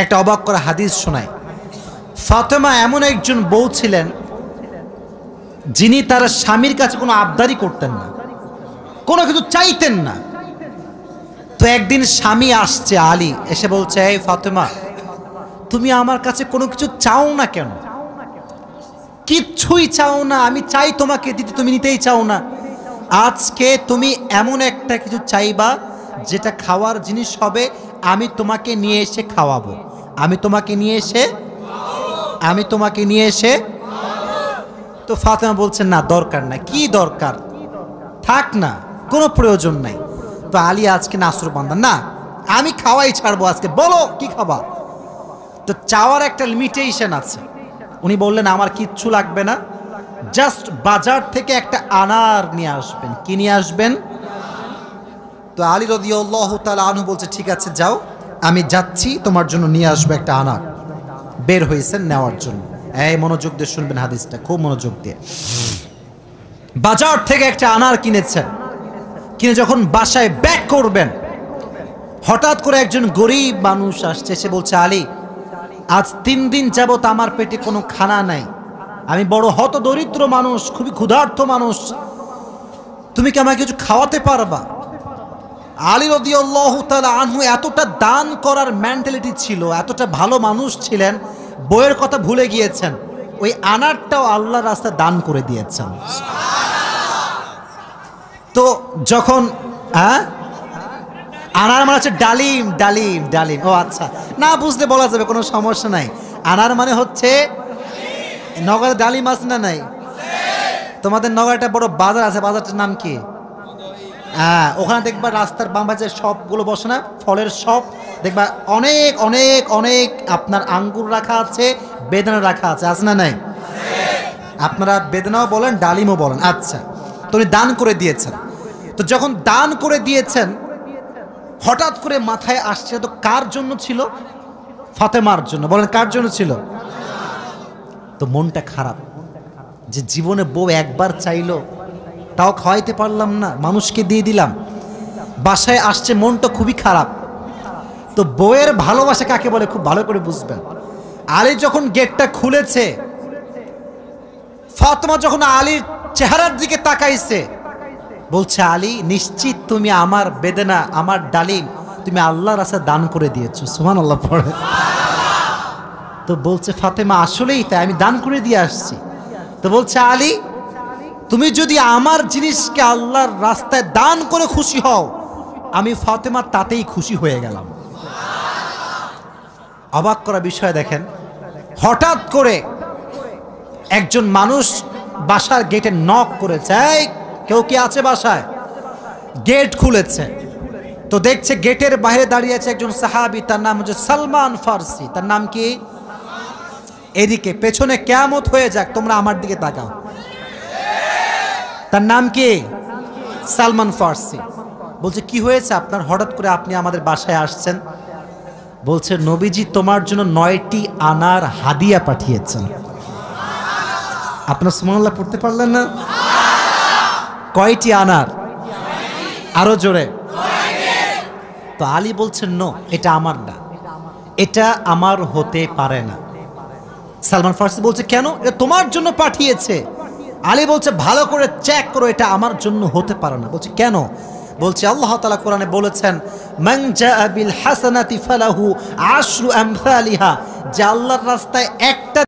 একটা অবাক করা হাদিস শোনায়। ফাতেমা এমন একজন বউ ছিলেন যিনি তার স্বামীর কাছে কোনো আবদারি করতেন না, কোনো কিছু চাইতেন না। তো একদিন স্বামী আসছে আলী, এসে বলছে, এই ফাতেমা, তুমি আমার কাছে কোনো কিছু চাও না কেন? কিচ্ছুই চাও না, আমি চাই তোমাকে দিতে, তুমি নিতেই চাও না। আজকে তুমি এমন একটা কিছু চাইবা যেটা খাওয়ার জিনিস হবে, আমি তোমাকে নিয়ে এসে খাওয়াবো, আমি তোমাকে নিয়ে এসে। তো ফাতেমা বলছেন, না দরকার নাই। কি দরকার, থাক না, কোনো প্রয়োজন নাই। তো আলী আজকে নাসরবান্দা, না আমি খাওয়াই ছাড়বো আজকে, বলো কি খাবা। তো চাওয়ার একটা লিমিটেশন আছে। উনি বললেন, আমার কিচ্ছু লাগবে না, জাস্ট বাজার থেকে একটা আনার নিয়ে আসবেন। কি নিয়ে আসবেন? তো আলী রাদিয়াল্লাহু তাআলা আনহু বলছে, ঠিক আছে যাও, আমি যাচ্ছি, তোমার জন্য নিয়ে আসবো একটা আনার। বের হয়েছেন নেওয়ার জন্য। এই মনোযোগ দিয়ে শুনবেন হাদিসটা, খুব মনোযোগ দিয়ে। বাজার থেকে একটা আনার কিনেছেন, কিনে যখন বাসায় ব্যাক করবেন, হঠাৎ করে একজন গরিব মানুষ আসছে, সে বলছে, আলী, আজ 3 দিন যাবত আমার পেটে কোনো খানা নাই, আমি বড় হতদরিদ্র মানুষ, খুবই ক্ষুধার্ত মানুষ, তুমি কি আমাকে কিছু খাওয়াতে পারবা? আলী রাদিয়াল্লাহু তাআলা আনহু এতটা দান করার মেন্টালিটি ছিল, এতটা ভালো মানুষ ছিলেন, বইয়ের কথা ভুলে গিয়েছেন, ওই আনারটাও আল্লাহর রাস্তায় দান করে দিয়েছেন। তো যখন আনার মানে হচ্ছে ডালিম, ডালিম, ডালিম। ও আচ্ছা, না বুঝতে বলা যাবে, কোনো সমস্যা নাই। আনার মানে হচ্ছে, নগরে ডালিম আছে না নাই? তোমাদের নগরে একটা বড় বাজার আছে, বাজারটার নাম কি? হ্যাঁ, ওখানে দেখবা রাস্তার বাম পাশে সবগুলো বসে না, ফলের সব দেখবা, অনেক অনেক অনেক আপনার আঙ্গুর রাখা আছে, বেদানা রাখা আছে, আছে না নাই? আপনারা বেদানাও বলেন, ডালিমও বলেন। আচ্ছা, তো উনি দান করে দিয়েছেন। তো যখন দান করে দিয়েছেন, হঠাৎ করে মাথায় আসছে, তো কার জন্য ছিল? ফাতেমার জন্য। বলেন, কার জন্য ছিল? তো মনটা খারাপ যে জীবনে বউ একবার চাইলো, তাও খাওয়াইতে পারলাম না, মানুষকে দিয়ে দিলাম। বাসায় আসছে, মনটা খুবই খারাপ। তো বউয়ের ভালোবাসা কাকে বলে খুব ভালো করে বুঝবেন। আলী যখন গেটটা খুলেছে, ফাতেমা যখন আলীর চেহারার দিকে তাকাইছে, বলছে, আলী, নিশ্চিত তুমি আমার বেদনা, আমার ডালিম তুমি আল্লাহর রাস্তায় দান করে দিয়েছো। সুবহানাল্লাহ পড়ে। তো বলছে ফাতেমা, আসলেই তাই, আমি দান করে দিয়ে আসছি। তো বলছে, আলী, তুমি যদি আমার জিনিসকে আল্লাহর রাস্তায় দান করে খুশি হও, আমি ফাতেমা তাতেই খুশি হয়ে গেলাম। অবাক করা বিষয় দেখেন, হঠাৎ করে একজন মানুষ বাসার গেটে নক করেছে, এই কেউ কি আছে বাসায়? গেট খুলেছে, তো দেখছে গেটের বাইরে দাঁড়িয়ে আছে একজন সাহাবী, তার নাম হচ্ছে সালমান ফারসি। তার নাম কি? এদিকে পেছনে কিয়ামত হয়ে যাক, তোমরা আমার দিকে তাকাও। তার নাম কি? সালমান ফারসি। বলছে, কি হয়েছে আপনার, হঠাৎ করে আপনি আমাদের বাসায় আসছেন? বলছে, নবীজি তোমার জন্য 9টি আনার হাদিয়া পাঠিয়েছেন। আপনার সুবহানাল্লাহ পড়তে পারলেন না? কয়টি আনার? আরো জোরে। তো আলী বলছেন, নো, এটা আমার না, এটা আমার হতে পারে না। সালমান ফারসি বলছে, কেন? এটা তোমার জন্য পাঠিয়েছে। আলী বলছে, ভালো করে চেক করো, এটা আমার জন্য হতে পারে না। বলছে, কেন? বলছে, আল্লাহ তাআলা কোরআনে বলেছেন, মান জাআ বিল হাসানাতি ফালাহু আশরু আমসালিহা, যে আল্লাহর রাস্তায় একটা